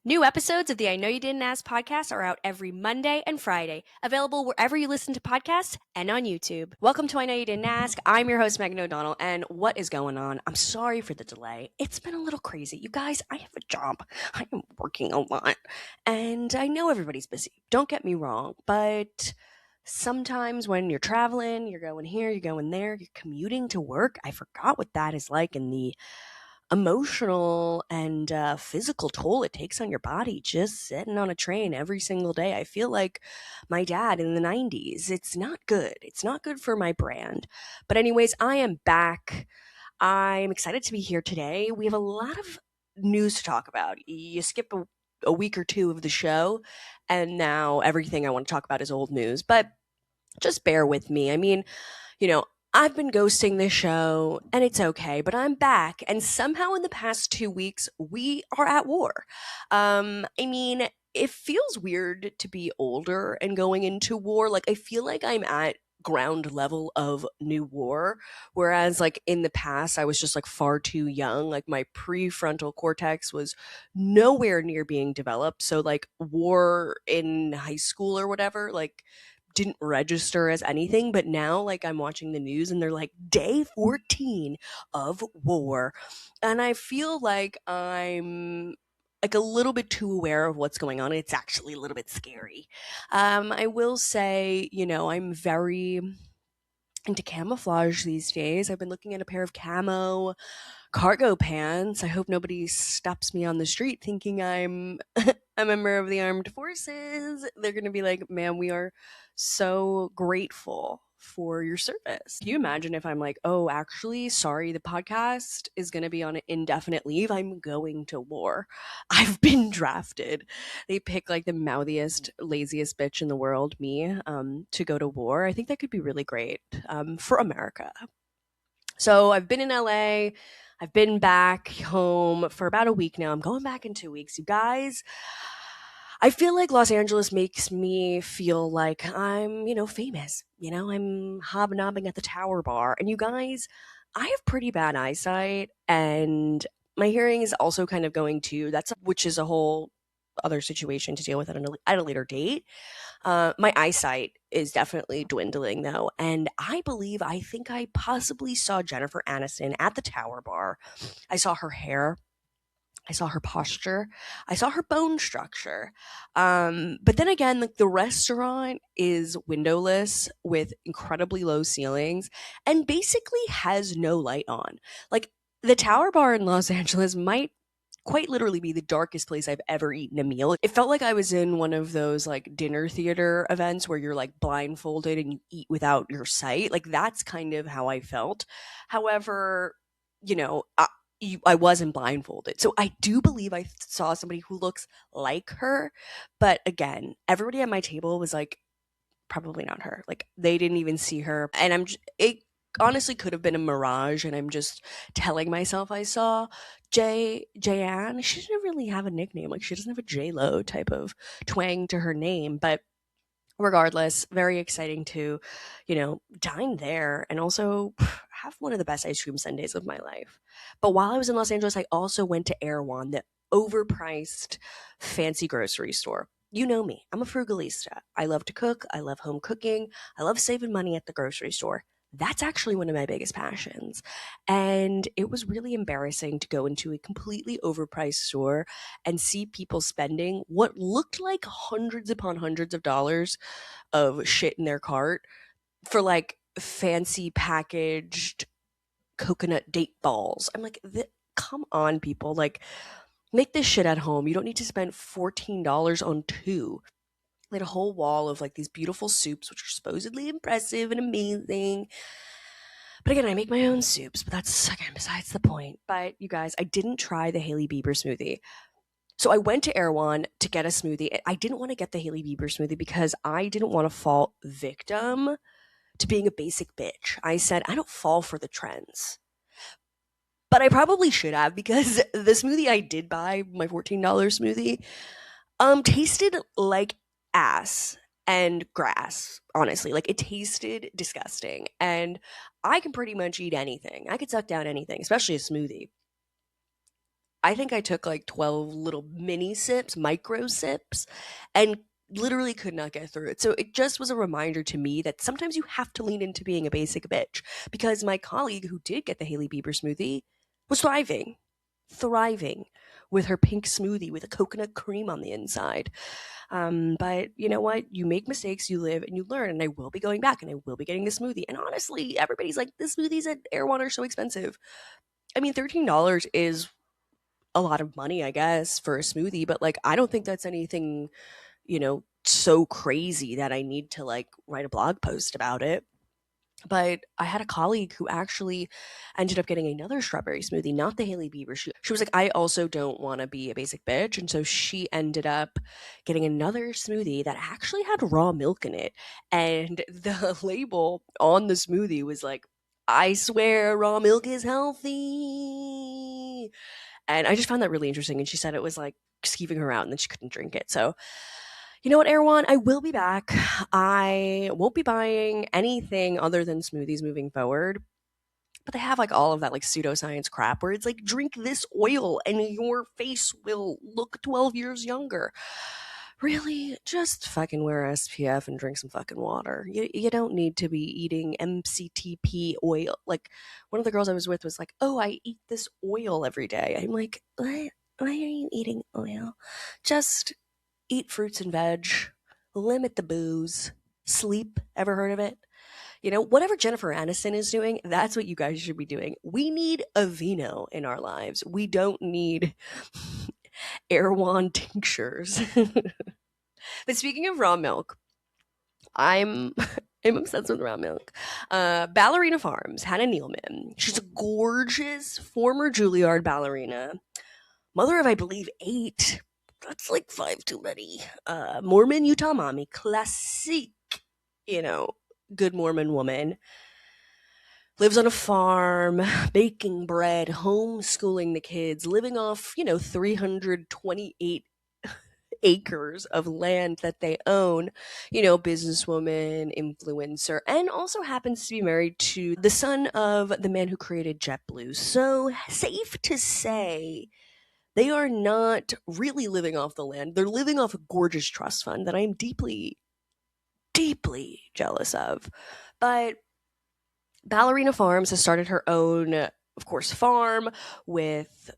New episodes of the I Know You Didn't Ask podcast are out every Monday and Friday, available wherever you listen to podcasts and on YouTube. Welcome to I Know You Didn't Ask. I'm your host, Megan O'Donnell, and what is going on? I'm sorry for the delay. It's been a little crazy. You guys, I have a job. I am working a lot, and I know everybody's busy. Don't get me wrong, but sometimes when you're traveling, you're going here, you're going there, you're commuting to work. I forgot what that is like in the emotional and physical toll it takes on your body just sitting on a train every single day. I feel like my dad in the 90s. It's not good. It's not good for my brand. But, anyways, I am back. I'm excited to be here today. We have a lot of news to talk about. You skip a week or two of the show, and now everything I want to talk about is old news. But just bear with me. I mean, you know, I've been ghosting this show and it's okay, but I'm back. And somehow in the past 2 weeks, we are at war. I mean, it feels weird to be older and going into war. Like, I feel like I'm at ground level of new war. Whereas, like, in the past, I was just like far too young. Like, my prefrontal cortex was nowhere near being developed. So, like, war in high school or whatever, like, didn't register as anything, but now like I'm watching the news and they're like day 14 of war, and I feel like I'm like a little bit too aware of what's going on. It's actually a little bit scary. I will say, I'm very into camouflage these days. I've been looking at a pair of camo cargo pants. I hope nobody stops me on the street thinking I'm a member of the armed forces. They're going to be like, "Ma'am, we are so grateful for your service." Can you imagine if I'm like, "Oh, actually, sorry, the podcast is going to be on indefinite leave. I'm going to war. I've been drafted." They pick like the mouthiest, laziest bitch in the world, me, to go to war. I think that could be really great for America. So I've been in LA. I've been back home for about a week now. I'm going back in 2 weeks. You guys, I feel like Los Angeles makes me feel like I'm, famous. I'm hobnobbing at the Tower Bar. And you guys, I have pretty bad eyesight and my hearing is also kind of going too. Which is a whole other situation to deal with at a later date. My eyesight is definitely dwindling though, and I think I possibly saw Jennifer Aniston at the Tower Bar. I saw her hair. I saw her posture. I saw her bone structure. But then again, like the restaurant is windowless with incredibly low ceilings and basically has no light on. Like the Tower Bar in Los Angeles might quite literally be the darkest place I've ever eaten a meal. It felt like I was in one of those like dinner theater events where you're like blindfolded and you eat without your sight. Like that's kind of how I felt. However, you know, I, I wasn't blindfolded. So I do believe I saw somebody who looks like her. But again, everybody at my table was like, probably not her. Like they didn't even see her. And it honestly could have been a mirage and I'm just telling myself I saw Jayanne. She didn't really have a nickname. Like she doesn't have a J-Lo type of twang to her name, but regardless, very exciting to, dine there and also have one of the best ice cream sundaes of my life. But while I was in Los Angeles, I also went to Erewhon, the overpriced fancy grocery store. You know me, I'm a frugalista. I love to cook, I love home cooking, I love saving money at the grocery store. That's actually one of my biggest passions. And it was really embarrassing to go into a completely overpriced store and see people spending what looked like hundreds upon hundreds of dollars of shit in their cart for like fancy packaged coconut date balls. I'm like, come on, people. Like, make this shit at home. You don't need to spend $14 on two. They had a whole wall of like these beautiful soups, which are supposedly impressive and amazing. But again, I make my own soups, but that's again besides the point. But you guys, I didn't try the Hailey Bieber smoothie. So I went to Erewhon to get a smoothie. I didn't want to get the Hailey Bieber smoothie because I didn't want to fall victim to being a basic bitch. I said, I don't fall for the trends. But I probably should have because the smoothie I did buy, my $14 smoothie, tasted like ass and grass, honestly. Like it tasted disgusting. And I can pretty much eat anything. I could suck down anything, especially a smoothie. I think I took like 12 little mini sips, micro sips, and literally could not get through it. So it just was a reminder to me that sometimes you have to lean into being a basic bitch, because my colleague who did get the Haley Bieber smoothie was thriving with her pink smoothie with a coconut cream on the inside. But you know what? You make mistakes, you live, and you learn. And I will be going back and I will be getting the smoothie. And honestly, everybody's like, the smoothies at Erewhon are so expensive. I mean, $13 is a lot of money, I guess, for a smoothie, but like, I don't think that's anything, so crazy that I need to like write a blog post about it. But I had a colleague who actually ended up getting another strawberry smoothie, not the Haley Bieber. She was like, I also don't want to be a basic bitch. And so she ended up getting another smoothie that actually had raw milk in it. And the label on the smoothie was like, I swear raw milk is healthy. And I just found that really interesting. And she said it was like skeeving her out and then she couldn't drink it. So, you know what, Erewhon? I will be back. I won't be buying anything other than smoothies moving forward. But they have like all of that like pseudoscience crap where it's like, drink this oil and your face will look 12 years younger. Really, just fucking wear SPF and drink some fucking water. You don't need to be eating MCTP oil. Like, one of the girls I was with was like, oh, I eat this oil every day. I'm like, what? Why are you eating oil? Just eat fruits and veg, limit the booze, sleep. Ever heard of it? Whatever Jennifer Aniston is doing, that's what you guys should be doing. We need a vino in our lives. We don't need Erewhon tinctures. But speaking of raw milk, I'm I'm obsessed with raw milk. Ballerina Farms, Hannah Nealman. She's a gorgeous former Juilliard ballerina, mother of, I believe, 8. That's like 5 too many. Mormon Utah mommy, classic, you know, good Mormon woman. Lives on a farm, baking bread, homeschooling the kids, living off, 328 acres of land that they own, businesswoman, influencer, and also happens to be married to the son of the man who created JetBlue. So, safe to say, they are not really living off the land. They're living off a gorgeous trust fund that I am deeply, deeply jealous of. But Ballerina Farms has started her own, of course, farm with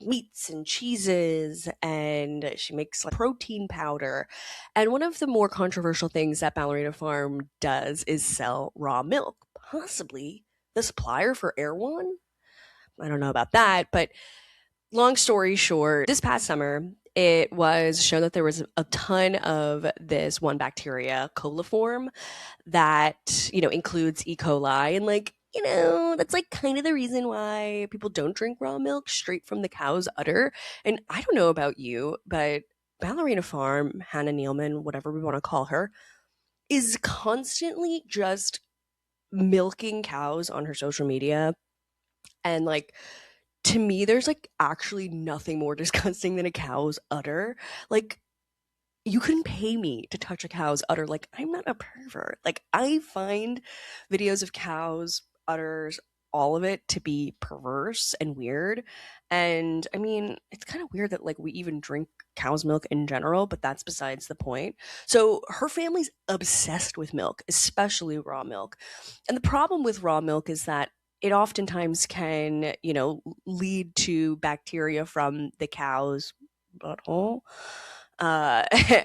meats and cheeses, and she makes like protein powder. And one of the more controversial things that Ballerina Farm does is sell raw milk, possibly the supplier for Erewhon. I don't know about that, but long story short, this past summer, it was shown that there was a ton of this one bacteria, coliform, that, includes E. coli. And like, that's like kind of the reason why people don't drink raw milk straight from the cow's udder. And I don't know about you, but Ballerina Farm, Hannah Nealman, whatever we want to call her, is constantly just milking cows on her social media. And like, to me, there's like actually nothing more disgusting than a cow's udder. Like, you couldn't pay me to touch a cow's udder. Like, I'm not a pervert. Like, I find videos of cows, udders, all of it to be perverse and weird. And I mean, it's kind of weird that like we even drink cow's milk in general, but that's besides the point. So her family's obsessed with milk, especially raw milk. And the problem with raw milk is that it oftentimes can, lead to bacteria from the cow's butthole, uh,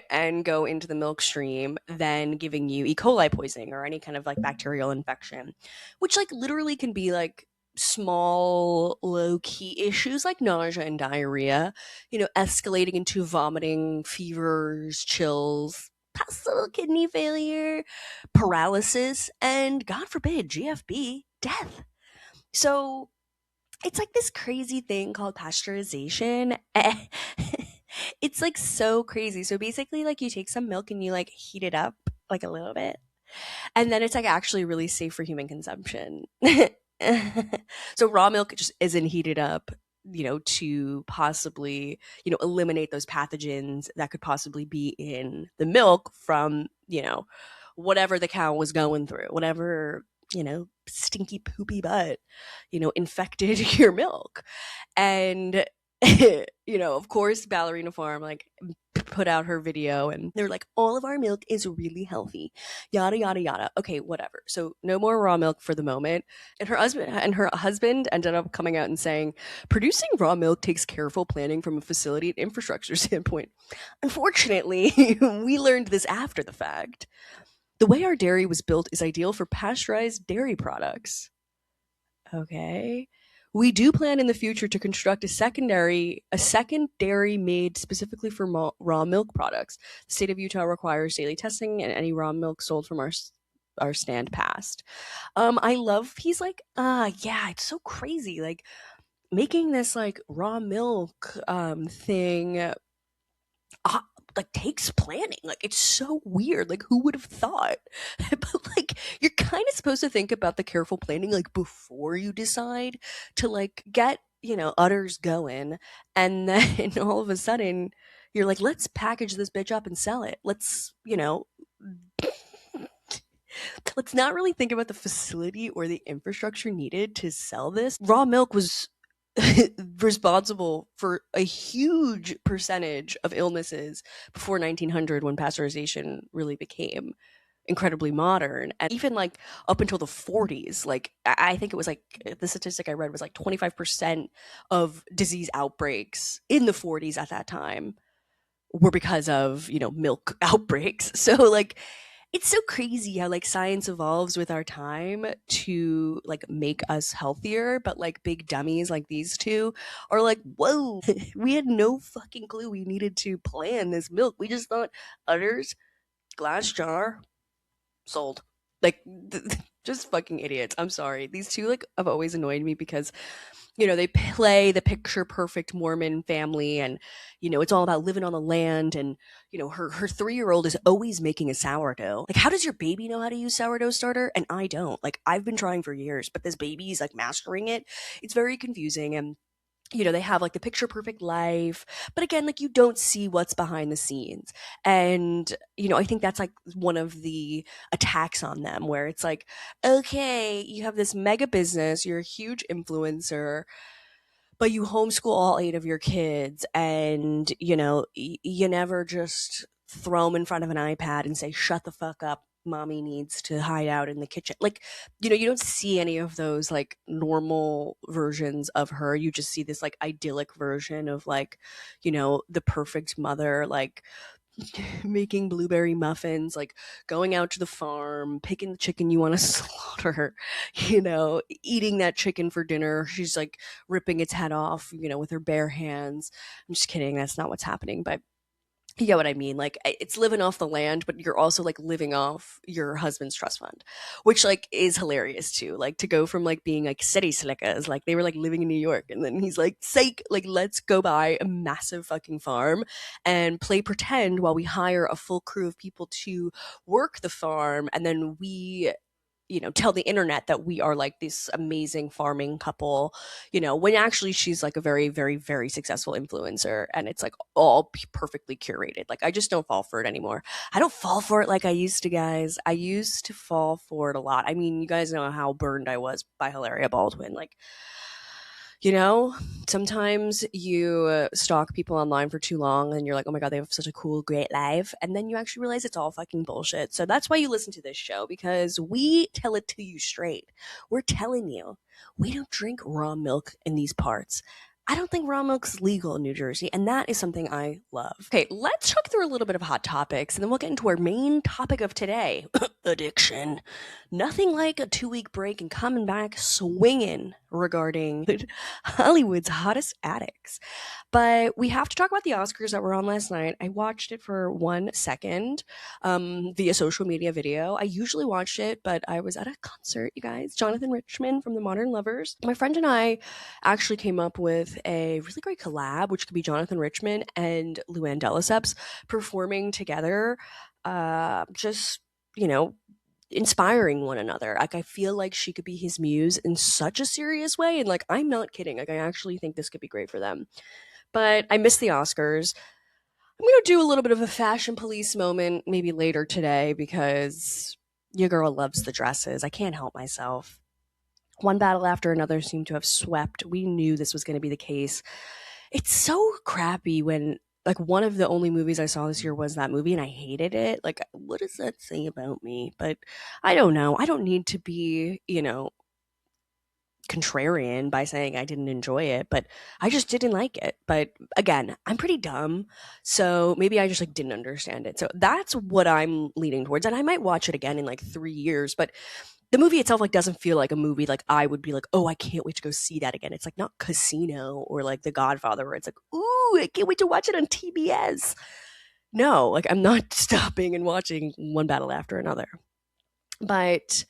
and go into the milk stream, then giving you E. coli poisoning or any kind of like bacterial infection, which like literally can be like small, low key issues like nausea and diarrhea, escalating into vomiting, fevers, chills, possible kidney failure, paralysis, and God forbid, GFB, death. So it's like this crazy thing called pasteurization. It's like so crazy. So basically, like you take some milk and you like heat it up like a little bit, and then it's like actually really safe for human consumption. So raw milk just isn't heated up, to possibly, eliminate those pathogens that could possibly be in the milk from, whatever the cow was going through, whatever, stinky poopy butt, infected your milk. And Of course, Ballerina Farm like put out her video and they're like, all of our milk is really healthy, yada yada yada. Okay, whatever. So no more raw milk for the moment. And her husband ended up coming out and saying, producing raw milk takes careful planning from a facility and infrastructure standpoint. Unfortunately, we learned this after the fact. The way our dairy was built is ideal for pasteurized dairy products. Okay. We do plan in the future to construct a secondary made specifically for raw milk products. The state of Utah requires daily testing, and any raw milk sold from our stand passed. I love. He's like, yeah, it's so crazy. Like making this like raw milk thing uh, like takes planning. Like it's so weird. Like who would have thought? But like you're kind of supposed to think about the careful planning like before you decide to like get, udders going, and then all of a sudden you're like, let's package this bitch up and sell it. Let's not really think about the facility or the infrastructure needed to sell this. Raw milk was responsible for a huge percentage of illnesses before 1900 when pasteurization really became incredibly modern. And even like up until the 40s, like I think it was like the statistic I read was like 25% of disease outbreaks in the 40s at that time were because of, milk outbreaks. So like it's so crazy how like science evolves with our time to like make us healthier, but like big dummies like these two are like, whoa, we had no fucking clue we needed to plan this milk. We just thought udders, glass jar, sold. Like just fucking idiots. I'm sorry. These two like have always annoyed me because they play the picture perfect Mormon family, and it's all about living on the land, and her 3-year-old is always making a sourdough. Like how does your baby know how to use sourdough starter and I don't? Like I've been trying for years, but this baby is like mastering it. It's very confusing, and they have like the picture perfect life, but again, like you don't see what's behind the scenes. And I think that's like one of the attacks on them, where it's like, okay, you have this mega business, you're a huge influencer, but you homeschool all 8 of your kids, and you never just throw them in front of an iPad and say, shut the fuck up, mommy needs to hide out in the kitchen. Like you don't see any of those like normal versions of her. You just see this like idyllic version of like the perfect mother, like making blueberry muffins, like going out to the farm, picking the chicken you want to slaughter, eating that chicken for dinner. She's like ripping its head off, with her bare hands. I'm just kidding. That's not what's happening. But you get what I mean? Like it's living off the land, but you're also like living off your husband's trust fund, which like is hilarious too. Like to go from like being like city slickers, like they were like living in New York, and then he's like, "Sake, like let's go buy a massive fucking farm and play pretend while we hire a full crew of people to work the farm, and then we." Tell the internet that we are like this amazing farming couple, when actually she's like a very, very, very successful influencer, and it's like all perfectly curated. Like, I just don't fall for it anymore. I don't fall for it like I used to, guys. I used to fall for it a lot. I mean, you guys know how burned I was by Hilaria Baldwin. Like, you know, sometimes you stalk people online for too long and you're like, oh my God, they have such a cool, great life. And then you actually realize it's all fucking bullshit. So that's why you listen to this show, because we tell it to you straight. We're telling you, we don't drink raw milk in these parts. I don't think raw milk's legal in New Jersey, and that is something I love. Okay, let's talk through a little bit of hot topics, and then we'll get into our main topic of today, addiction. Nothing like a 2-week break and coming back swinging regarding Hollywood's hottest addicts. But we have to talk about the Oscars that were on last night. I watched it for 1 second via social media video. I usually watch it, but I was at a concert, you guys. Jonathan Richman from the Modern Lovers. My friend and I actually came up with a really great collab, which could be Jonathan Richman and Luann de Lesseps performing together. Just, inspiring one another. Like I feel like she could be his muse in such a serious way, and like I'm not kidding. Like I actually think this could be great for them. But I missed the Oscars. I'm gonna do a little bit of a fashion police moment maybe later today because your girl loves the dresses. I can't help myself. One battle after another seemed to have swept. We knew this was going to be the case. It's so crappy when like one of the only movies I saw this year was that movie and I hated it. Like what does that say about me? But I don't know. I don't need to be, contrarian by saying I didn't enjoy it, but I just didn't like it. But again, I'm pretty dumb, so maybe I just like didn't understand it. So that's what I'm leaning towards, and I might watch it again in like 3 years. But the movie itself like doesn't feel like a movie like I would be like, oh, I can't wait to go see that again. It's like not Casino or like The Godfather, where it's like, ooh, I can't wait to watch it on TBS. No, like I'm not stopping and watching one battle after another. But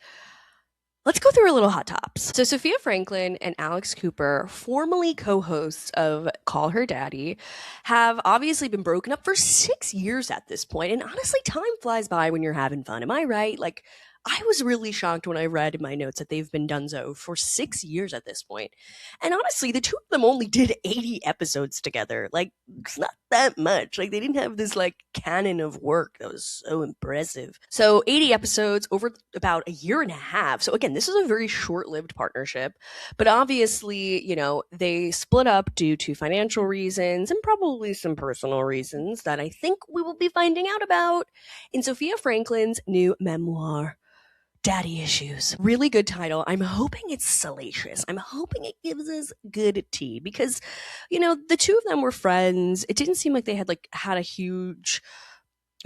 let's go through a little hot tops. So, Sofia Franklyn and Alex Cooper, formerly co hosts of Call Her Daddy, have obviously been broken up for 6 years at this point. And honestly, time flies by when you're having fun. Am I right? Like, I was really shocked when I read in my notes that they've been donezo for 6 years at this point. And honestly, the two of them only did 80 episodes together. Like, it's not that much. Like, they didn't have this, like, canon of work that was so impressive. So, 80 episodes over about a year and a half. So, again, this is a very short lived partnership. But obviously, they split up due to financial reasons and probably some personal reasons that I think we will be finding out about in Sofia Franklyn's new memoir. Daddy Issues. Really good title. I'm hoping it's salacious. I'm hoping it gives us good tea because, the two of them were friends. It didn't seem like they had a huge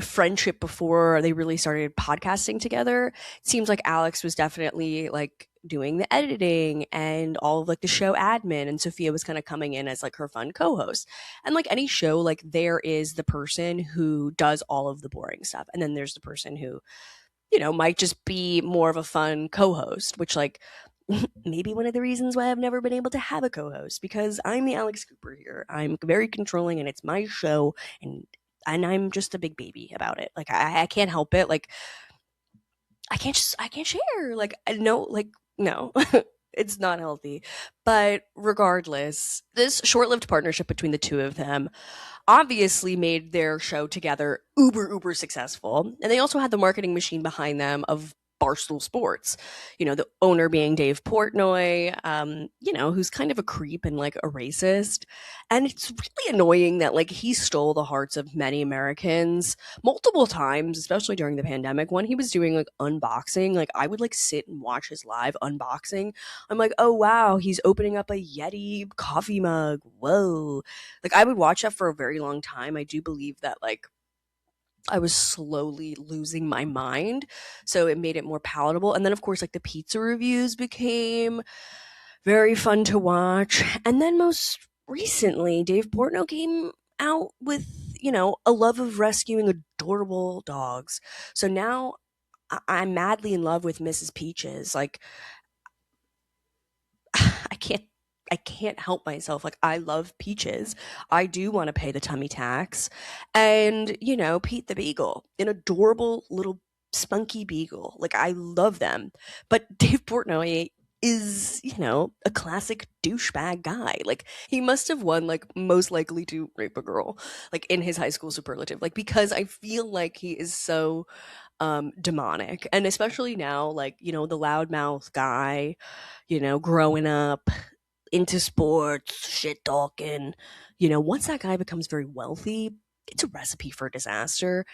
friendship before they really started podcasting together. It seems like Alex was definitely like doing the editing and all of like the show admin, and Sofia was kind of coming in as like her fun co-host. And like any show, like there is the person who does all of the boring stuff, and then there's the person who might just be more of a fun co-host, which like maybe one of the reasons why I've never been able to have a co-host, because I'm the Alex Cooper here. I'm very controlling and it's my show, and I'm just a big baby about it. Like I can't help it. Like I can't share. Like no. It's not healthy. But regardless, this short-lived partnership between the two of them obviously made their show together uber successful. And they also had the marketing machine behind them of Barstool Sports, the owner being Dave Portnoy, who's kind of a creep and like a racist. And it's really annoying that like he stole the hearts of many Americans multiple times, especially during the pandemic. When he was doing like unboxing, like I would like sit and watch his live unboxing. I'm like, oh wow, he's opening up a Yeti coffee mug. Whoa. Like I would watch that for a very long time. I do believe that like I was slowly losing my mind. So it made it more palatable. And then, of course, like the pizza reviews became very fun to watch. And then most recently, Dave Portnoy came out with, a love of rescuing adorable dogs. So now I'm madly in love with Mrs. Peaches. Like, I can't I can't help myself. Like I love Peaches. I do want to pay the tummy tax. And, Pete the Beagle, an adorable little spunky beagle. Like I love them. But Dave Portnoy is, a classic douchebag guy. Like he must have won like most likely to rape a girl, like in his high school superlative. Like because I feel like he is so demonic. And especially now, like, the loudmouth guy, growing up into sports, shit talking. Once that guy becomes very wealthy, it's a recipe for disaster.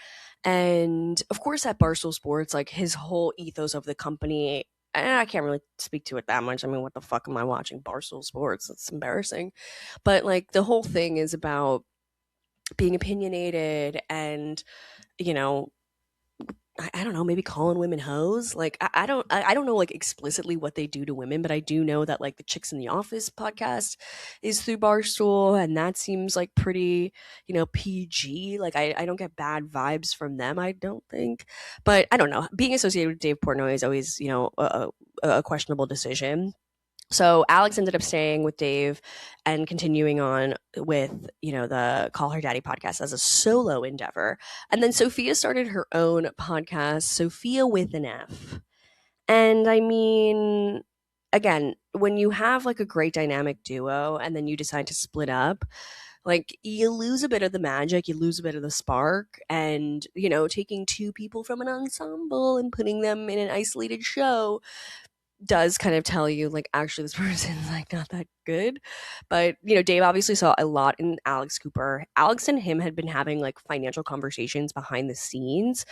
And of course, at Barstool Sports, like his whole ethos of the company, and I can't really speak to it that much. I mean, what the fuck am I watching Barstool Sports? It's embarrassing. But like the whole thing is about being opinionated and, you know, I don't know, maybe calling women hoes. Like I don't know like explicitly what they do to women, but I do know that like the Chicks in the Office podcast is through Barstool, and that seems like pretty, PG. Like I don't get bad vibes from them, I don't think. But I don't know. Being associated with Dave Portnoy is always, a questionable decision. So Alex ended up staying with Dave and continuing on with, the Call Her Daddy podcast as a solo endeavor. And then Sofia started her own podcast, Sofia with an F. And I mean, again, when you have like a great dynamic duo and then you decide to split up, like you lose a bit of the magic, you lose a bit of the spark. And, taking two people from an ensemble and putting them in an isolated show does kind of tell you like actually this person's like not that good. But Dave obviously saw a lot in Alex Cooper. Alex and him had been having like financial conversations behind the scenes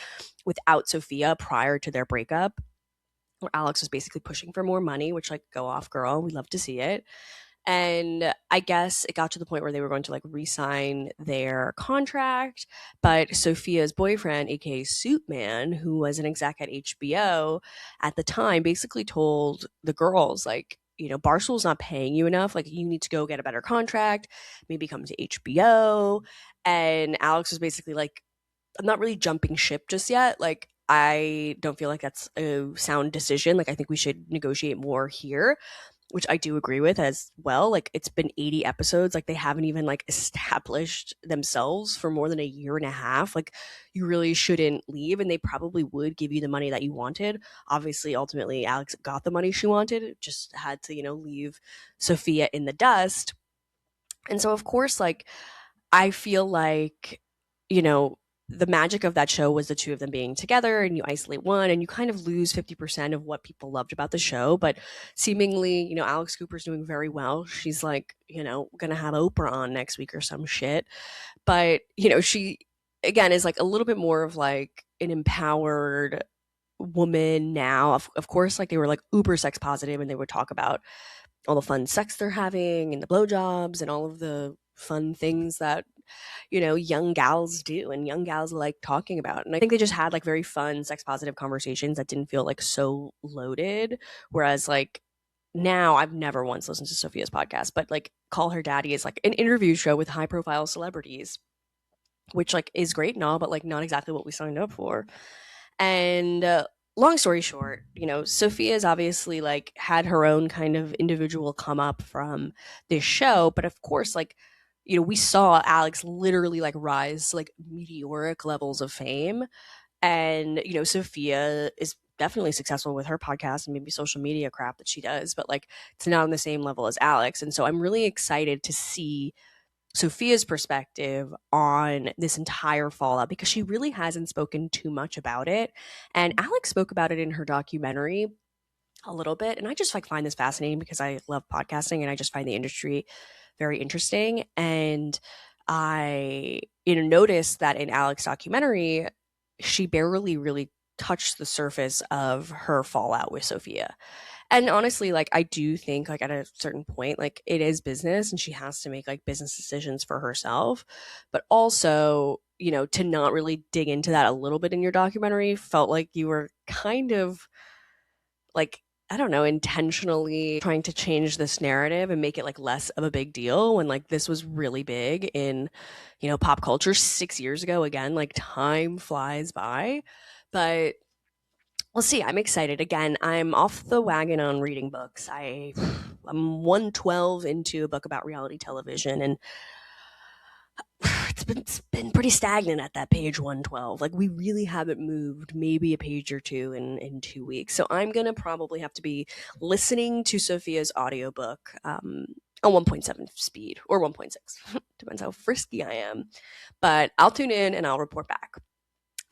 without Sofia prior to their breakup, where Alex was basically pushing for more money, which like go off girl, we love to see it. And I guess it got to the point where they were going to like re-sign their contract, but Sofia's boyfriend, aka Suit Man, who was an exec at HBO at the time, basically told the girls like, Barstool's not paying you enough. Like, you need to go get a better contract, maybe come to HBO. And Alex was basically like, I'm not really jumping ship just yet. Like, I don't feel like that's a sound decision. Like, I think we should negotiate more here, which I do agree with as well. Like, it's been 80 episodes. Like, they haven't even like established themselves for more than a year and a half. Like, you really shouldn't leave, and they probably would give you the money that you wanted. Obviously, ultimately, Alex got the money she wanted, just had to, leave Sofia in the dust. And so, of course, like, I feel like, you know, the magic of that show was the two of them being together, and you isolate one and you kind of lose 50% of what people loved about the show. But seemingly, Alex Cooper's doing very well. She's like, gonna have Oprah on next week or some shit. But, she again is like a little bit more of like an empowered woman now. Of course, like they were like uber sex positive, and they would talk about all the fun sex they're having and the blowjobs and all of the fun things that young gals do and young gals like talking about. And I think they just had like very fun sex positive conversations that didn't feel like so loaded. Whereas like now I've never once listened to Sophia's podcast, but like Call Her Daddy is like an interview show with high profile celebrities, which like is great and all, but like not exactly what we signed up for. And long story short, Sophia's obviously like had her own kind of individual come up from this show, but of course, like, we saw Alex literally like rise to like meteoric levels of fame. And, Sophia is definitely successful with her podcast and maybe social media crap that she does, but like it's not on the same level as Alex. And so I'm really excited to see Sophia's perspective on this entire fallout, because she really hasn't spoken too much about it. And Alex spoke about it in her documentary a little bit. And I just like find this fascinating because I love podcasting and I just find the industry very interesting. And I, noticed that in Alex's documentary, she barely really touched the surface of her fallout with Sofia. And honestly, like I do think like at a certain point, like it is business and she has to make like business decisions for herself. But also, to not really dig into that a little bit in your documentary felt like you were kind of like, I don't know, intentionally trying to change this narrative and make it like less of a big deal when like this was really big in, pop culture 6 years ago. Again, like time flies by. But we'll see. I'm excited. Again, I'm off the wagon on reading books. I'm 112 into a book about reality television, and it's been pretty stagnant at that page 112. Like we really haven't moved maybe a page or two in 2 weeks. So I'm gonna probably have to be listening to Sophia's audiobook on 1.7 speed or 1.6. Depends how frisky I am. But I'll tune in and I'll report back.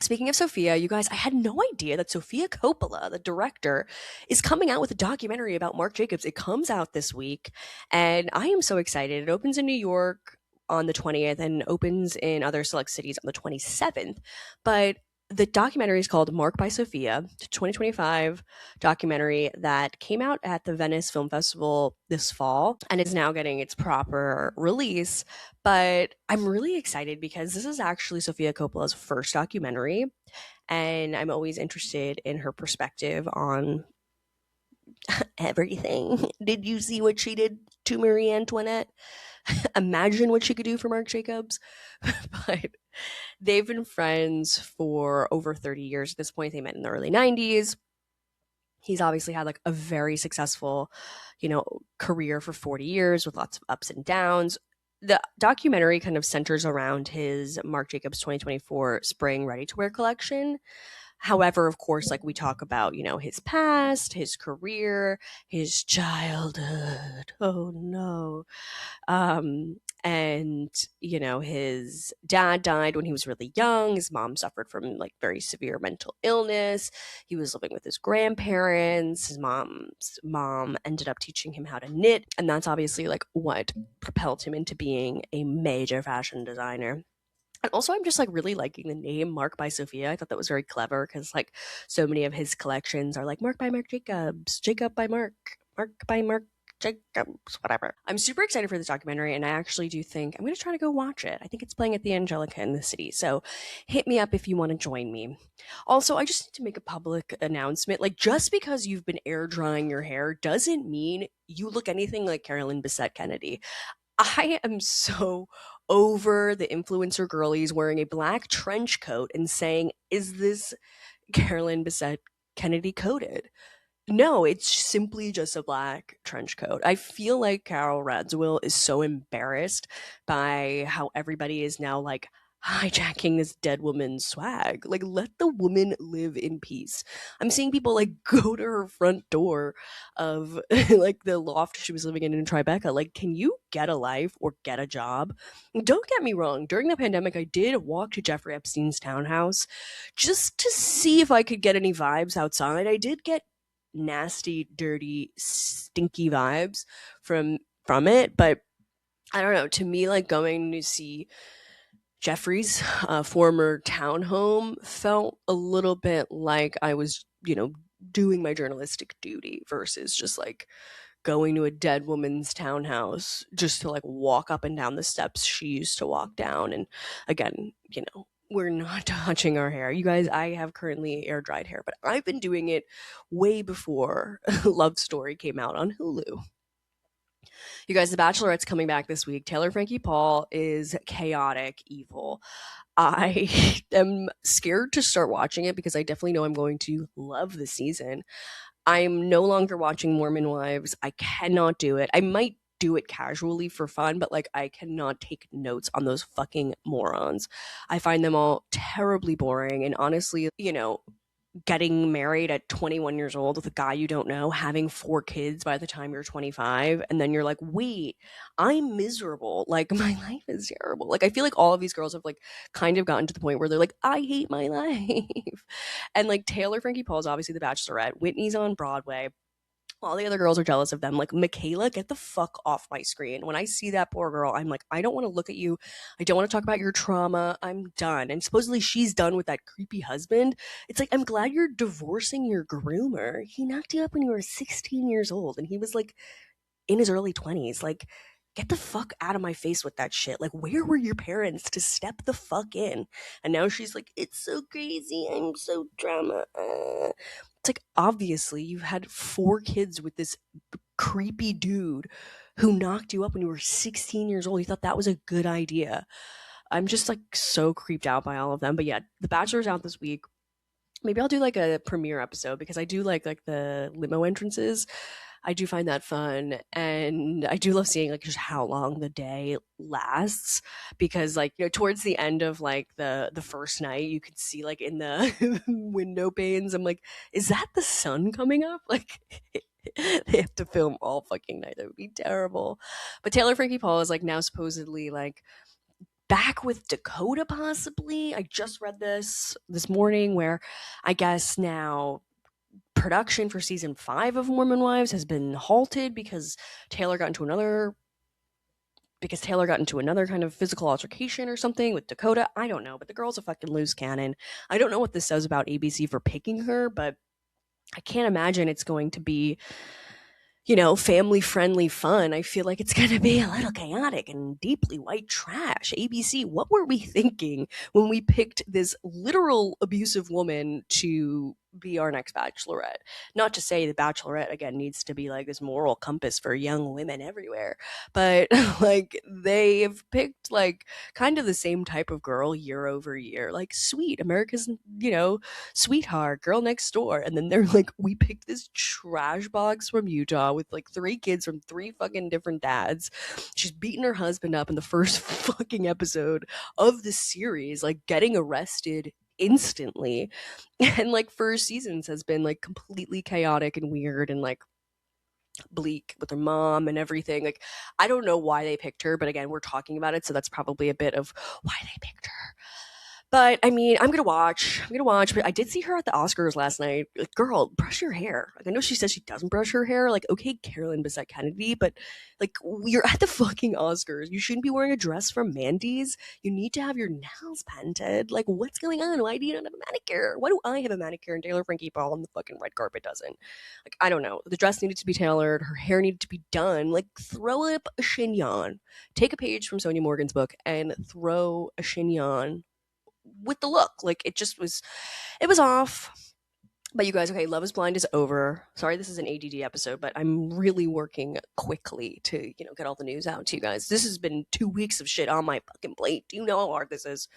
Speaking of Sofia, you guys, I had no idea that Sofia Coppola, the director, is coming out with a documentary about Marc Jacobs. It comes out this week, and I am so excited. It opens in New York on the 20th and opens in other select cities on the 27th. But the documentary is called Marc by Sofia, 2025 documentary that came out at the Venice Film Festival this fall and is now getting its proper release. But I'm really excited because this is actually Sofia Coppola's first documentary, and I'm always interested in her perspective on everything. Did you see what she did to Marie Antoinette? Imagine what she could do for Marc Jacobs. But they've been friends for over 30 years at this point. They met in the early 90s. He's obviously had like a very successful, career for 40 years with lots of ups and downs. The documentary kind of centers around his Marc Jacobs 2024 spring ready-to-wear collection. However, of course, like we talk about, his past, his career, his childhood. Oh no. And his dad died when he was really young. His mom suffered from like very severe mental illness. He was living with his grandparents. His mom's mom ended up teaching him how to knit, and that's obviously like what propelled him into being a major fashion designer. And also, I'm just like really liking the name Marc by Sofia. I thought that was very clever because like so many of his collections are like Marc by Marc Jacobs, Jacob by Marc, Marc by Marc Jacobs, whatever. I'm super excited for this documentary, and I actually do think I'm going to try to go watch it. I think it's playing at the Angelica in the city, so hit me up if you want to join me. Also, I just need to make a public announcement. Like, just because you've been air drying your hair doesn't mean you look anything like Carolyn Bessette Kennedy. I am so over the influencer girlies wearing a black trench coat and saying, "Is this Carolyn Bessette Kennedy coated?" No, it's simply just a black trench coat. I feel like Carol Radziwill is so embarrassed by how everybody is now like hijacking this dead woman's swag. Like, let the woman live in peace. I'm seeing people like go to her front door of like the loft she was living in Tribeca. Like, can you get a life or get a job? Don't get me wrong. During the pandemic, I did walk to Jeffrey Epstein's townhouse just to see if I could get any vibes outside. I did get nasty, dirty, stinky vibes from it, but I don't know. To me, like going to see Jeffrey's former townhome felt a little bit like I was, doing my journalistic duty versus just like going to a dead woman's townhouse just to like walk up and down the steps she used to walk down. And again, we're not touching our hair. You guys, I have currently air dried hair, but I've been doing it way before Love Story came out on Hulu. You guys, The Bachelorette's coming back this week. Taylor Frankie Paul is chaotic evil. I am scared to start watching it because I definitely know I'm going to love the season. I'm no longer watching Mormon Wives. I cannot do it. I might do it casually for fun, but like I cannot take notes on those fucking morons. I find them all terribly boring. And honestly, getting married at 21 years old with a guy you don't know, having 4 kids by the time you're 25, and then you're like, wait, I'm miserable. Like, my life is terrible. Like, I feel like all of these girls have like kind of gotten to the point where they're like, I hate my life. And like Taylor Frankie Paul is obviously the Bachelorette. Whitney's on Broadway. All the other girls are jealous of them. Like, Michaela, get the fuck off my screen. When I see that poor girl, I'm like, I don't want to look at you. I don't want to talk about your trauma. I'm done. And supposedly she's done with that creepy husband. It's like, I'm glad you're divorcing your groomer. He knocked you up when you were 16 years old and he was like in his early 20s. Like, get the fuck out of my face with that shit. Like, where were your parents to step the fuck in? And now she's like, it's so crazy. I'm so drama. It's like, obviously, you've had 4 kids with this creepy dude who knocked you up when you were 16 years old. You thought that was a good idea. I'm just like so creeped out by all of them. But yeah, The Bachelor's out this week. Maybe I'll do like a premiere episode because I do like the limo entrances. I do find that fun, and I do love seeing like just how long the day lasts because like towards the end of like the first night you could see like in the window panes, I'm like, is that the sun coming up? Like they have to film all fucking night. That would be terrible. But Taylor Frankie Paul is like now supposedly like back with Dakota possibly. I just read this morning where I guess now production for season 5 of Mormon Wives has been halted because Taylor got into another kind of physical altercation or something with Dakota. I don't know, but the girl's a fucking loose cannon. I don't know what this says about ABC for picking her, but I can't imagine it's going to be family friendly fun. I feel like it's going to be a little chaotic and deeply white trash. ABC, what were we thinking when we picked this literal abusive woman to be our next bachelorette? Not to say the Bachelorette again needs to be like this moral compass for young women everywhere, but like they've picked like kind of the same type of girl year over year, like sweet America's sweetheart girl next door, and then they're like, we picked this trash box from Utah with like 3 kids from 3 fucking different dads. She's beating her husband up in the first fucking episode of the series, like getting arrested instantly. And like first seasons has been like completely chaotic and weird and like bleak with her mom and everything. Like I don't know why they picked her, but again, we're talking about it, so that's probably a bit of why they picked her. But I mean, I'm gonna watch. I'm gonna watch. But I did see her at the Oscars last night. Like, girl, brush your hair. Like, I know she says she doesn't brush her hair. Like, okay, Carolyn Bessette Kennedy, but like, you're at the fucking Oscars. You shouldn't be wearing a dress from Mandy's. You need to have your nails painted. Like, what's going on? Why do you not have a manicure? Why do I have a manicure and Taylor Frankie Paul on the fucking red carpet doesn't? Like, I don't know. The dress needed to be tailored. Her hair needed to be done. Like, throw up a chignon. Take a page from Sonia Morgan's book and throw a chignon with the look. Like it was off. But you guys, okay, Love is Blind is over. Sorry, this is an ADD episode, but I'm really working quickly to, get all the news out to you guys. This has been 2 weeks of shit on my fucking plate. Do you know how hard this is?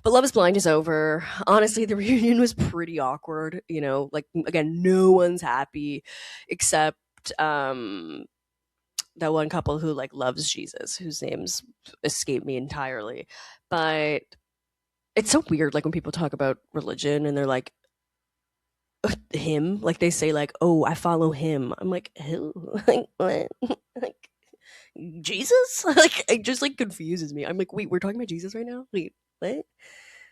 But Love is Blind is over. Honestly, the reunion was pretty awkward. Like, again, no one's happy except that one couple who like loves Jesus, whose names escape me entirely. But it's so weird, like when people talk about religion and they're like, him, like they say like, oh, I follow him. I'm like, who? Like, what? Like, Jesus? Like, it just like confuses me. I'm like, wait, we're talking about Jesus right now? Wait, what?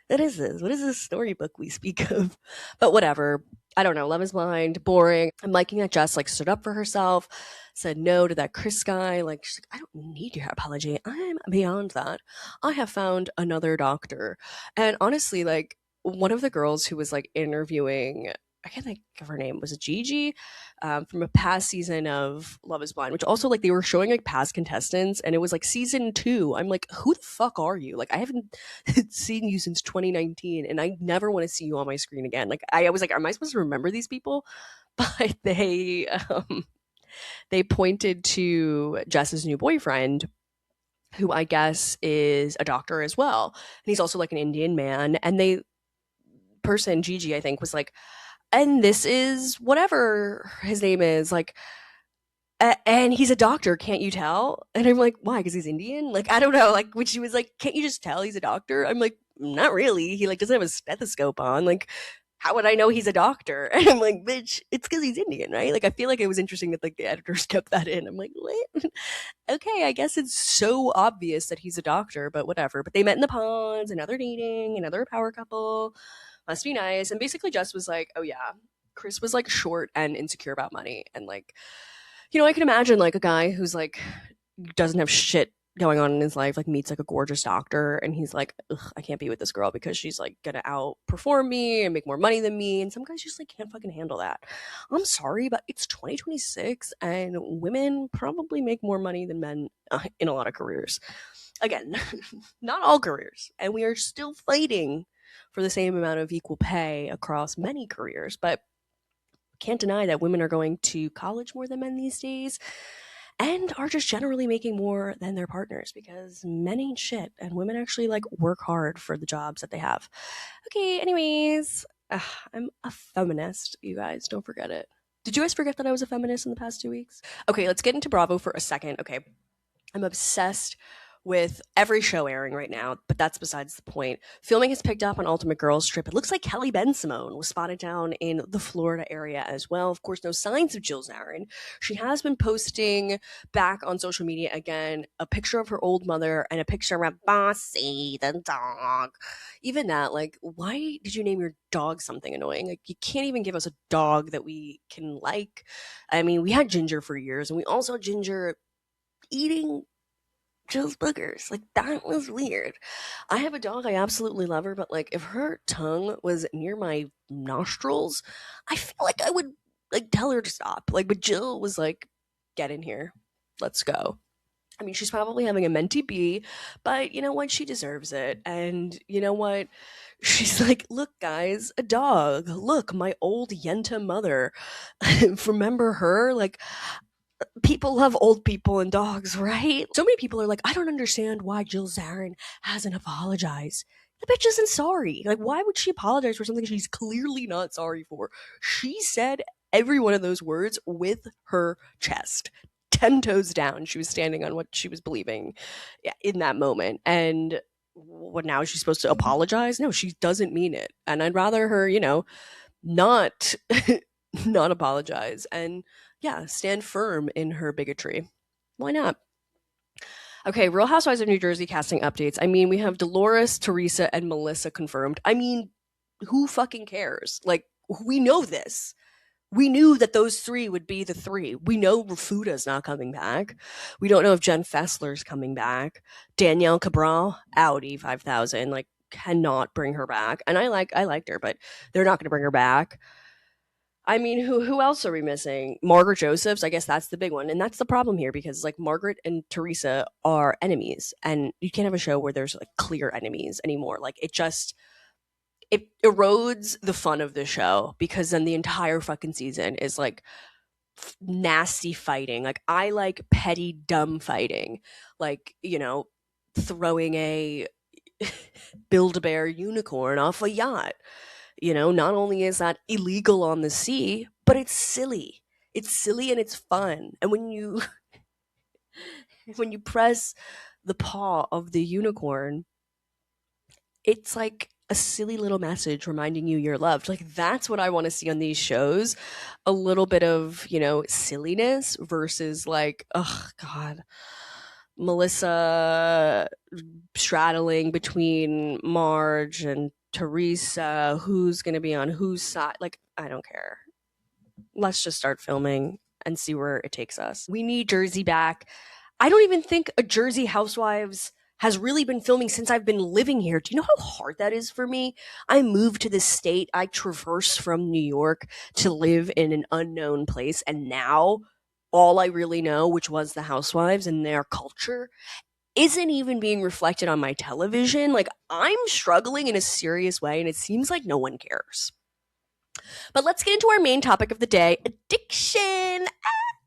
What is this? What is this storybook we speak of? But whatever. I don't know. Love is Blind, boring. I'm liking that Jess like stood up for herself, said no to that Chris guy. Like, she's like, I don't need your apology. I'm beyond that. I have found another doctor. And honestly, like one of the girls who was like interviewing, I can't think of her name, was it Gigi, from a past season of Love is Blind, which also like they were showing like past contestants and it was like season 2. I'm like, who the fuck are you? Like I haven't seen you since 2019 and I never want to see you on my screen again. Like I was like, am I supposed to remember these people? But they pointed to Jess's new boyfriend, who I guess is a doctor as well. And he's also like an Indian man. And Gigi, I think, was like, and this is whatever his name is, like, and he's a doctor, can't you tell? And I'm like, why? Because he's Indian? Like, I don't know. Like, when she was like, can't you just tell he's a doctor? I'm like, not really. He like doesn't have a stethoscope on. Like, how would I know he's a doctor? And I'm like, bitch, it's because he's Indian, right? Like, I feel like it was interesting that like the editors kept that in. I'm like, what? Okay, I guess it's so obvious that he's a doctor, but whatever. But they met in the ponds, and now they're dating, and now they're a power couple. Must be nice. And basically Jess was like, oh yeah, Chris was like short and insecure about money. And like, I can imagine like a guy who's like doesn't have shit going on in his life, like meets like a gorgeous doctor and he's like, ugh, I can't be with this girl because she's like gonna outperform me and make more money than me. And some guys just like can't fucking handle that. I'm sorry, but it's 2026 and women probably make more money than men in a lot of careers. Again, not all careers. And we are still fighting for the same amount of equal pay across many careers, but can't deny that women are going to college more than men these days and are just generally making more than their partners because men ain't shit and women actually like work hard for the jobs that they have. Okay, anyways, I'm a feminist, you guys, don't forget it. Did you guys forget that I was a feminist in the past 2 weeks? Okay, let's get into Bravo for a second. Okay, I'm obsessed with every show airing right now, but that's besides the point. Filming has picked up on Ultimate Girls Trip. It looks like Kelly Ben-Simone was spotted down in the Florida area as well. Of course, no signs of Jill Zarin. She has been posting back on social media again a picture of her old mother and a picture of Bossy, the dog. Even that, like, why did you name your dog something annoying? Like, you can't even give us a dog that we can like. I mean, we had Ginger for years, and we also had Ginger eating Jill's boogers. Like, that was weird. I have a dog. I absolutely love her, but like if her tongue was near my nostrils, I feel like I would like tell her to stop. Like, but Jill was like, get in here. Let's go. I mean, she's probably having a mentee B, but you know what? She deserves it. And you know what? She's like, look, guys, a dog. Look, my old Yenta mother. Remember her? Like, people love old people and dogs, right? So many people are like, I don't understand why Jill Zarin hasn't apologized. The bitch isn't sorry. Like, why would she apologize for something she's clearly not sorry for? She said every one of those words with her chest. 10 toes down. She was standing on what she was believing in that moment. And what now? Is she supposed to apologize? No, she doesn't mean it. And I'd rather her, not not apologize and yeah, stand firm in her bigotry. Why not? Okay, Real Housewives of New Jersey casting updates. I mean, we have Dolores, Teresa, and Melissa confirmed. I mean, who fucking cares? Like, we know this. We knew that those three would be the three. We know Refuda's not coming back. We don't know if Jen Fessler's coming back. Danielle Cabral, Audi 5000, like cannot bring her back. And I liked her, but they're not going to bring her back. I mean, who else are we missing? Margaret Josephs, I guess that's the big one. And that's the problem here because like Margaret and Teresa are enemies and you can't have a show where there's like clear enemies anymore. Like it erodes the fun of the show because then the entire fucking season is like nasty fighting. Like I like petty dumb fighting. Like, throwing a Build-A-Bear unicorn off a yacht. Not only is that illegal on the sea, but it's silly. It's silly and it's fun. And when you when you press the paw of the unicorn, it's like a silly little message reminding you you're loved. Like that's what I want to see on these shows. A little bit of, silliness versus like, oh God, Melissa straddling between Marge and Teresa, who's going to be on whose side. Like, I don't care. Let's just start filming and see where it takes us. We need Jersey back. I don't even think a Jersey Housewives has really been filming since I've been living here. Do you know how hard that is for me? I moved to this state. I traversed from New York to live in an unknown place. And now all I really know, which was the Housewives and their culture, isn't even being reflected on my television. Like, I'm struggling in a serious way, and it seems like no one cares. But let's get into our main topic of the day, addiction.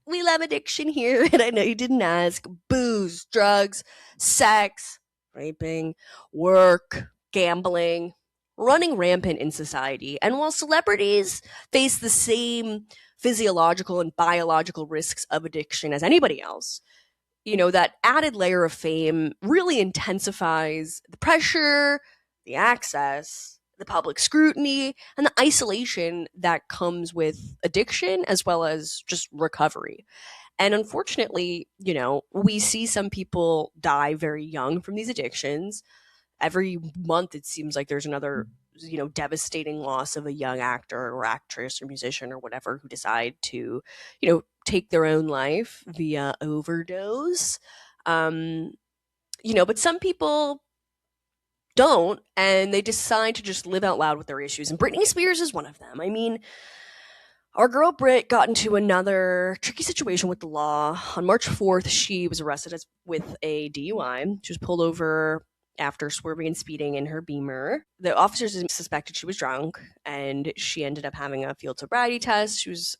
We love addiction here, and I know you didn't ask. Booze, drugs, sex, raping, work, gambling, running rampant in society. And while celebrities face the same physiological and biological risks of addiction as anybody else, that added layer of fame really intensifies the pressure, the access, the public scrutiny, and the isolation that comes with addiction as well as just recovery. And unfortunately, we see some people die very young from these addictions. Every month, it seems like there's another, devastating loss of a young actor or actress or musician or whatever who decide to, take their own life via overdose. But some people don't, and they decide to just live out loud with their issues. And Britney Spears is one of them. I mean, our girl Brit got into another tricky situation with the law. On March 4th, she was arrested with a DUI. She was pulled over after swerving and speeding in her Beamer. The officers suspected she was drunk, and she ended up having a field sobriety test. She was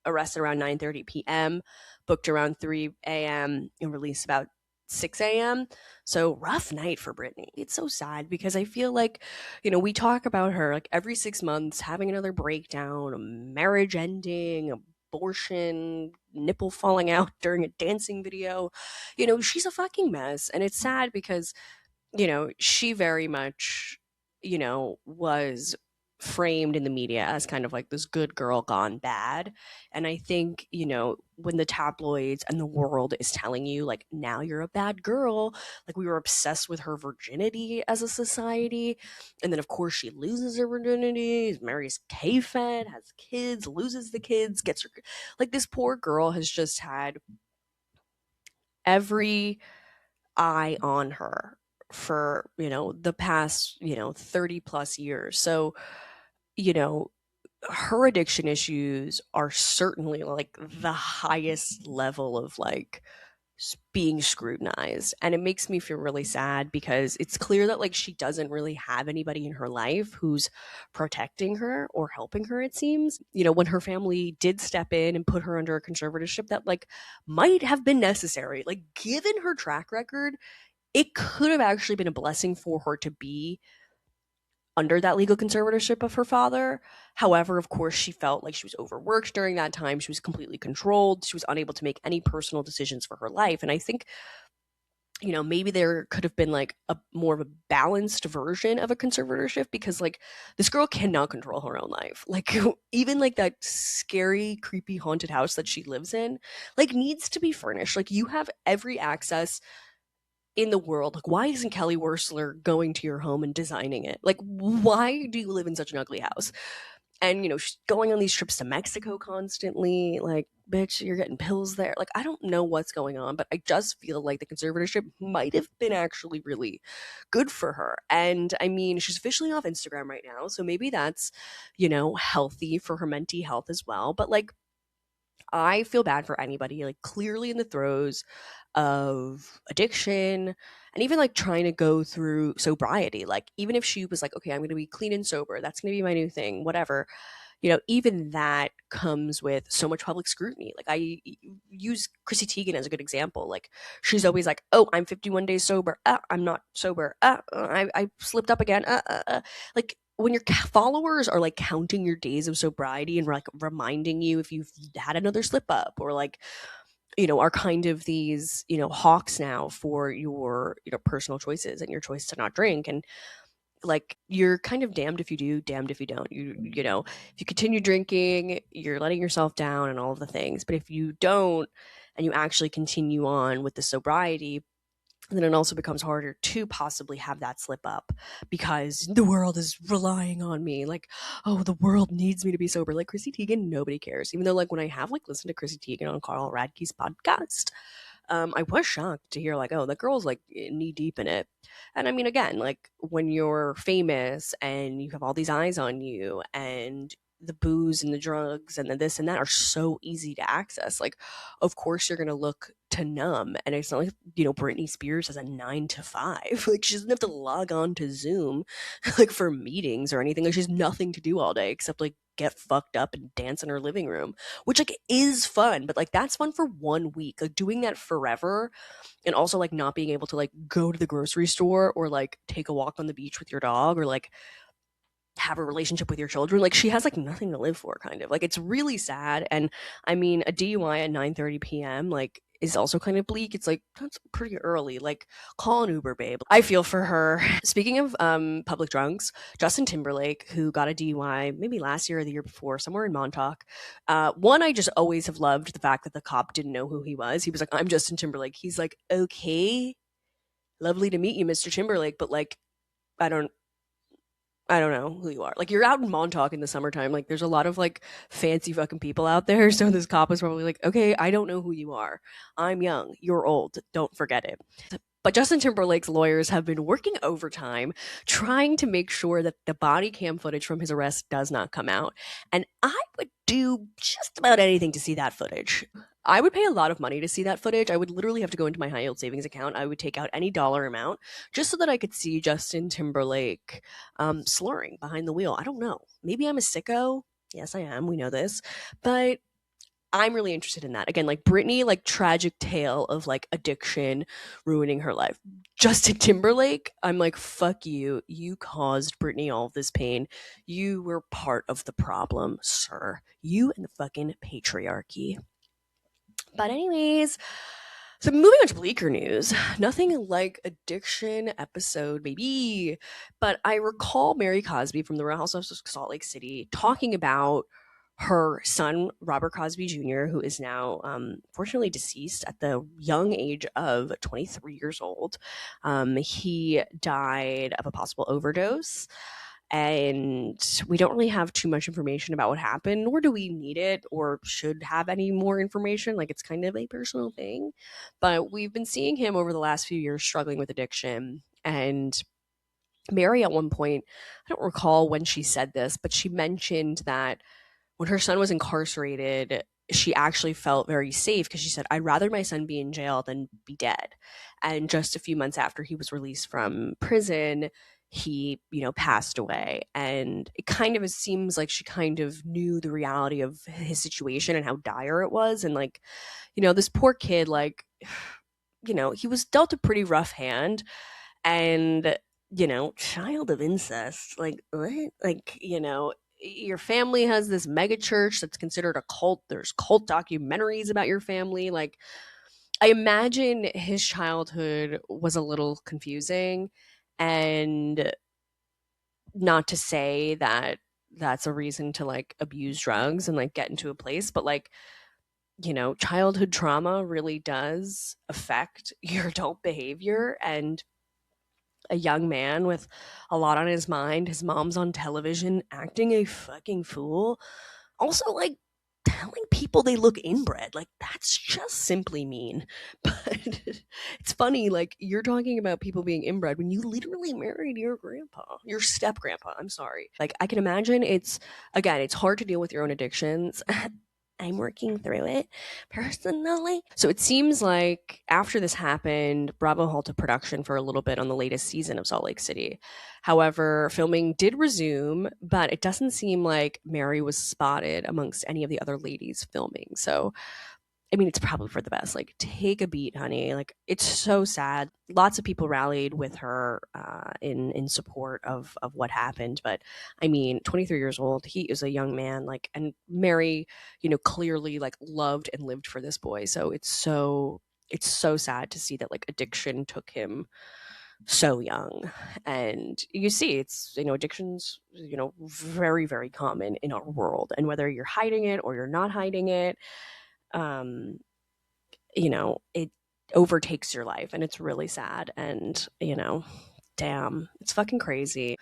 arrested around 9:30 p.m., booked around 3 a.m., and released about 6 a.m. So rough night for Britney. It's so sad because I feel like, we talk about her like every 6 months having another breakdown, a marriage ending, abortion, nipple falling out during a dancing video. She's a fucking mess. And it's sad because, she very much, was framed in the media as kind of like this good girl gone bad. And I think, when the tabloids and the world is telling you, like, now you're a bad girl, like we were obsessed with her virginity as a society. And then, of course, she loses her virginity, marries K-Fed, has kids, loses the kids, gets her. Like, this poor girl has just had every eye on her for, the past, 30 plus years. So, her addiction issues are certainly like the highest level of like being scrutinized. And it makes me feel really sad because it's clear that like she doesn't really have anybody in her life who's protecting her or helping her, it seems. When her family did step in and put her under a conservatorship that like might have been necessary, like given her track record, it could have actually been a blessing for her to be under that legal conservatorship of her father. However, of course, she felt like she was overworked during that time. She was completely controlled. She was unable to make any personal decisions for her life. And I think, maybe there could have been like a more of a balanced version of a conservatorship, because like this girl cannot control her own life. Like even like that scary, creepy haunted house that she lives in, like needs to be furnished. Like you have every access in the world. Like why isn't Kelly Wersler going to your home and designing it? Like why do you live in such an ugly house? And she's going on these trips to Mexico constantly. Like, bitch, you're getting pills there. Like, I don't know what's going on, but I just feel like the conservatorship might have been actually really good for her. And I mean, she's officially off Instagram right now, so maybe that's healthy for her mental health as well. But like, I feel bad for anybody like clearly in the throes of addiction, and even like trying to go through sobriety. Like even if she was like, okay, I'm going to be clean and sober, that's going to be my new thing, whatever. Even that comes with so much public scrutiny. Like use Chrissy Teigen as a good example. Like she's always like, oh, I'm 51 days sober. I'm not sober. I slipped up again. Like when your followers are like counting your days of sobriety and like reminding you if you've had another slip up, or like are kind of these hawks now for your personal choices and your choice to not drink. And like you're kind of damned if you do, damned if you don't. If you continue drinking, you're letting yourself down and all of the things. But if you don't, and you actually continue on with the sobriety, then it also becomes harder to possibly have that slip up, because the world is relying on me. Like, oh, the world needs me to be sober. Like Chrissy Teigen, nobody cares. Even though like when I have like listened to Chrissy Teigen on Carl Radke's podcast, I was shocked to hear like, oh, the girl's like knee deep in it. And I mean, again, like when you're famous and you have all these eyes on you, and the booze and the drugs and the this and that are so easy to access, like of course you're gonna look to numb. And it's not like Britney Spears has a 9 to 5. Like she doesn't have to log on to Zoom like for meetings or anything. Like she has nothing to do all day except like get fucked up and dance in her living room, which like is fun, but like that's fun for 1 week. Like doing that forever, and also like not being able to like go to the grocery store or like take a walk on the beach with your dog, or like have a relationship with your children. Like she has like nothing to live for, kind of. Like it's really sad. And I mean, a DUI at 9:30 p.m. like is also kind of bleak. It's like that's pretty early. Like call an Uber, babe. I feel for her. Speaking of public drunks, Justin Timberlake, who got a DUI maybe last year or the year before, somewhere in Montauk. One, I just always have loved the fact that the cop didn't know who he was. He was like, I'm Justin Timberlake. He's like, okay, lovely to meet you, Mr. Timberlake, but like I don't I don't know who you are. Like you're out in Montauk in the summertime. Like there's a lot of like fancy fucking people out there. So this cop was probably like, okay, I don't know who you are. I'm young. You're old. Don't forget it. But Justin Timberlake's lawyers have been working overtime trying to make sure that the body cam footage from his arrest does not come out. And I would do just about anything to see that footage. I would pay a lot of money to see that footage. I would literally have to go into my high yield savings account. I would take out any dollar amount just so that I could see Justin Timberlake slurring behind the wheel. I don't know. Maybe I'm a sicko. Yes, I am. We know this. But I'm really interested in that. Again, like Britney, like tragic tale of like addiction ruining her life. Justin Timberlake, I'm like, fuck you. You caused Britney all of this pain. You were part of the problem, sir. You and the fucking patriarchy. But anyways, so moving on to bleaker news, nothing like addiction episode, baby. But I recall Mary Cosby from the Real Housewives of Salt Lake City talking about her son, Robert Cosby Jr., who is now fortunately deceased at the young age of 23 years old. He died of a possible overdose. And we don't really have too much information about what happened, nor do we need it or should have any more information. Like, it's kind of a personal thing. But we've been seeing him over the last few years struggling with addiction. And Mary, at one point, I don't recall when she said this, but she mentioned that when her son was incarcerated, she actually felt very safe because she said, I'd rather my son be in jail than be dead. And just a few months after he was released from prison, he, passed away. And it kind of seems like she kind of knew the reality of his situation and how dire it was. And like, this poor kid, like, he was dealt a pretty rough hand. And, child of incest, like, what? Like, your family has this mega church that's considered a cult. There's cult documentaries about your family. Like, I imagine his childhood was a little confusing, and not to say that that's a reason to like abuse drugs and like get into a place, but like, childhood trauma really does affect your adult behavior. And a young man with a lot on his mind, his mom's on television acting a fucking fool. Also, like, telling people they look inbred, like, that's just simply mean. But it's funny, like, you're talking about people being inbred when you literally married your grandpa, your step grandpa. I'm sorry. Like, I can imagine again, it's hard to deal with your own addictions. I'm working through it personally. So it seems like after this happened, Bravo halted production for a little bit on the latest season of Salt Lake City. However, filming did resume, but it doesn't seem like Mary was spotted amongst any of the other ladies filming. So I mean, it's probably for the best. Like, take a beat, honey. Like, it's so sad. Lots of people rallied with her in support of what happened. But I mean, 23 years old, he is a young man. Like, and Mary, clearly like loved and lived for this boy. So it's so sad to see that like addiction took him so young. And you see, it's addiction's very, very common in our world. And whether you're hiding it or you're not hiding it, um it overtakes your life, and it's really sad. And damn, it's fucking crazy.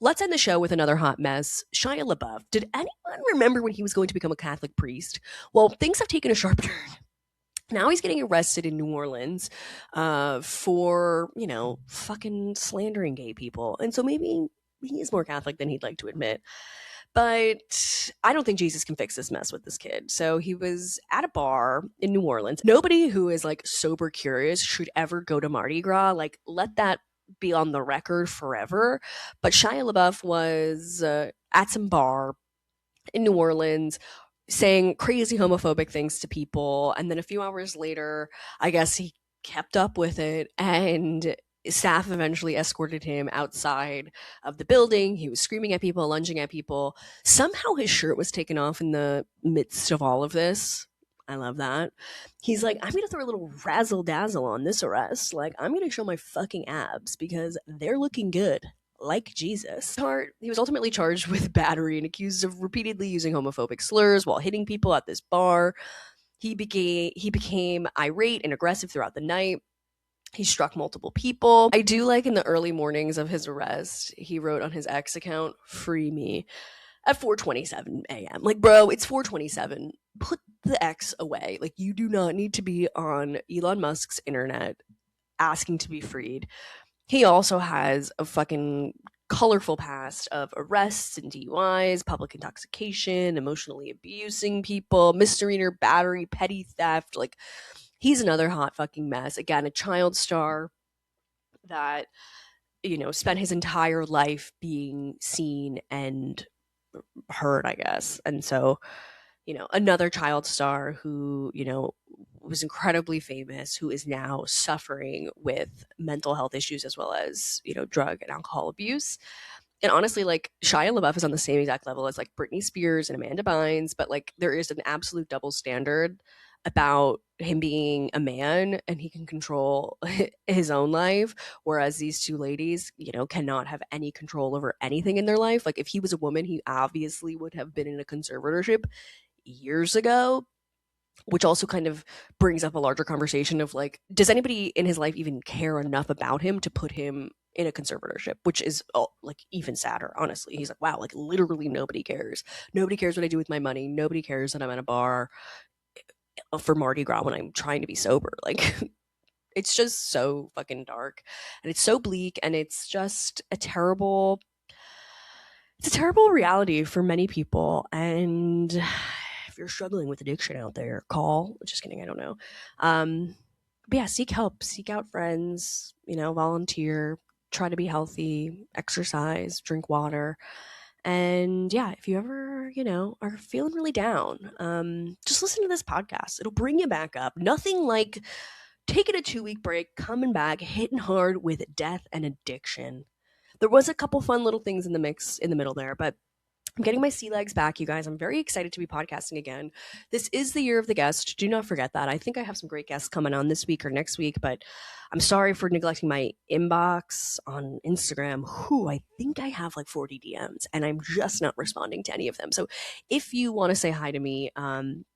Let's end the show with another hot mess. Shia LaBeouf. Did anyone remember when he was going to become a Catholic priest? Well, things have taken a sharp turn. Now he's getting arrested in New Orleans for fucking slandering gay people. And so maybe he is more Catholic than he'd like to admit. But I don't think Jesus can fix this mess with this kid. So he was at a bar in New Orleans. Nobody who is like sober curious should ever go to Mardi Gras. Like, let that be on the record forever. But Shia LaBeouf was at some bar in New Orleans saying crazy homophobic things to people. And then a few hours later, I guess he kept up with it, and staff eventually escorted him outside of the building. He was screaming at people, lunging at people. Somehow his shirt was taken off in the midst of all of this. I love that. He's like, I'm going to throw a little razzle dazzle on this arrest. Like, I'm going to show my fucking abs because they're looking good. Like Jesus. He was ultimately charged with battery and accused of repeatedly using homophobic slurs while hitting people at this bar. He became irate and aggressive throughout the night. He struck multiple people. I do like in the early mornings of his arrest, he wrote on his X account, "Free me," at 4:27 a.m. Like, bro, it's 4:27. Put the X away. Like, you do not need to be on Elon Musk's internet asking to be freed. He also has a fucking colorful past of arrests and DUIs, public intoxication, emotionally abusing people, misdemeanor battery, petty theft. Like, he's another hot fucking mess. Again, a child star that, spent his entire life being seen and heard, I guess. And so, another child star who, was incredibly famous, who is now suffering with mental health issues as well as, drug and alcohol abuse. And honestly, like, Shia LaBeouf is on the same exact level as like Britney Spears and Amanda Bynes, but like there is an absolute double standard about him being a man and he can control his own life, whereas these two ladies, cannot have any control over anything in their life. Like, if he was a woman, he obviously would have been in a conservatorship years ago, which also kind of brings up a larger conversation of like, does anybody in his life even care enough about him to put him in a conservatorship, which is like even sadder, honestly. He's like, wow, like literally nobody cares. Nobody cares what I do with my money. Nobody cares that I'm at a bar for Mardi Gras when I'm trying to be sober. Like, it's just so fucking dark, and it's so bleak, and it's just it's a terrible reality for many people. And if you're struggling with addiction out there, call. Just kidding, I don't know. But yeah, seek help, seek out friends, volunteer, try to be healthy, exercise, drink water. And yeah, if you ever, are feeling really down, just listen to this podcast. It'll bring you back up. Nothing like taking a 2-week break, coming back, hitting hard with death and addiction. There was a couple fun little things in the mix in the middle there, but I'm getting my sea legs back, you guys. I'm very excited to be podcasting again. This is the year of the guest. Do not forget that. I think I have some great guests coming on this week or next week, but I'm sorry for neglecting my inbox on Instagram. I think I have like 40 DMs and I'm just not responding to any of them. So if you want to say hi to me,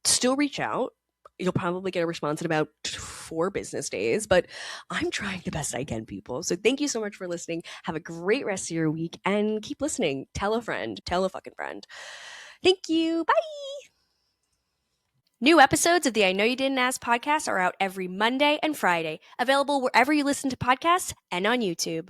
still reach out. You'll probably get a response in about 4 business days, but I'm trying the best I can, people. So thank you so much for listening. Have a great rest of your week and keep listening. Tell a friend. Tell a fucking friend. Thank you. Bye. New episodes of the I Know You Didn't Ask podcast are out every Monday and Friday, available wherever you listen to podcasts and on YouTube.